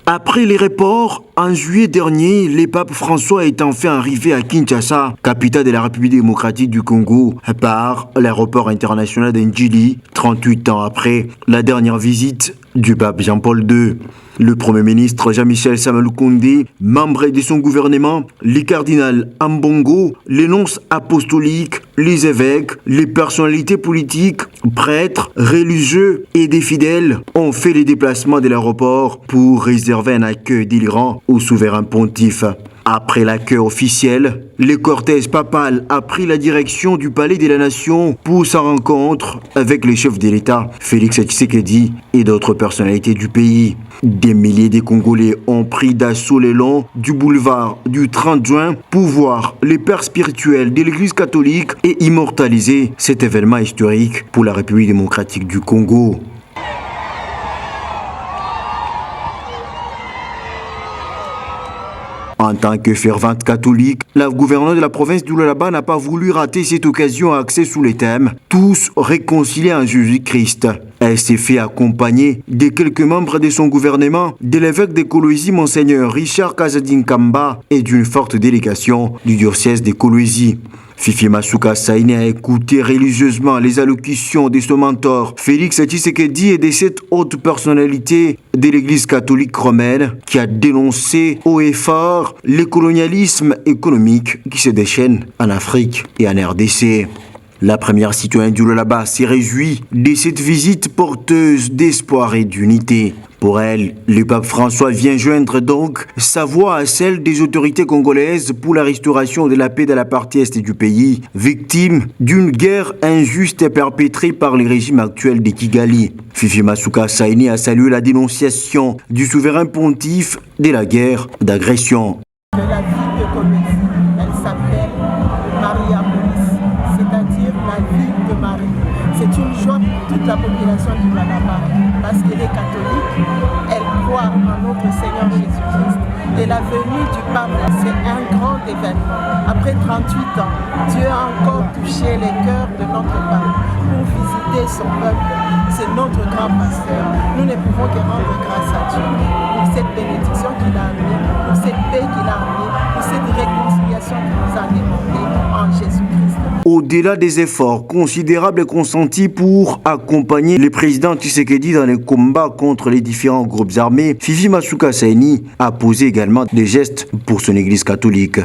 Après les reports, en juillet dernier, le pape François est enfin arrivé à Kinshasa, capitale de la République démocratique du Congo, par l'aéroport international d'Ndjili, 38 ans après la dernière visite du pape Jean-Paul II. Le Premier ministre Jean-Michel Sama Lukonde, membre de son gouvernement, les cardinaux Ambongo, les nonces apostoliques, les évêques, les personnalités politiques, prêtres, religieux et des fidèles ont fait les déplacements de l'aéroport pour réserver un accueil délirant au souverain pontife. Après l'accueil officiel, le cortège papal a pris la direction du Palais de la Nation pour sa rencontre avec le chef de l'État, Félix Tshisekedi, et d'autres personnalités du pays. Des milliers de Congolais ont pris d'assaut le long du boulevard du 30 juin pour voir les pères spirituels de l'Église catholique et immortaliser cet événement historique pour la République démocratique du Congo. En tant que fervente catholique, la gouverneure de la province du Lualaba n'a pas voulu rater cette occasion axée sous les thèmes « Tous réconciliés en Jésus-Christ ». Elle s'est fait accompagner de quelques membres de son gouvernement, de l'évêque de Kolwezi, Monseigneur Richard Kazadi-Nkamba, et d'une forte délégation du diocèse de Kolwezi. Fifi Masuka Saini a écouté religieusement les allocutions de son mentor Félix Tshisekedi et de cette haute personnalité de l'Église catholique romaine qui a dénoncé haut et fort le colonialisme économique qui se déchaîne en Afrique et en RDC. La première citoyenne du Lualaba s'est réjouie de cette visite porteuse d'espoir et d'unité. Pour elle, le pape François vient joindre donc sa voix à celle des autorités congolaises pour la restauration de la paix de la partie est du pays, victime d'une guerre injuste perpétrée par le régime actuel de Kigali. Fifi Masuka Saini a salué la dénonciation du souverain pontife de la guerre d'agression. De la ville de Kolwezi, elle s'appelle Maria Police, c'est-à-dire la ville de Marie. C'est une joie pour toute la population du Lualaba parce qu'elle est catholique, elle croit en notre Seigneur Jésus-Christ. Et la venue du pape, c'est un grand événement. Après 38 ans, Dieu a encore touché les cœurs de notre pape pour visiter son peuple. C'est notre grand pasteur. Nous ne pouvons que rendre grâce à Dieu pour cette bénédiction qu'il a amenée, pour cette paix qu'il a amenée, pour cette réconciliation qu'il nous a demandée en Jésus-Christ. Au-delà des efforts considérables consentis pour accompagner le président Tshisekedi dans les combats contre les différents groupes armés, Fifi Masuka Saini a posé également des gestes pour son église catholique.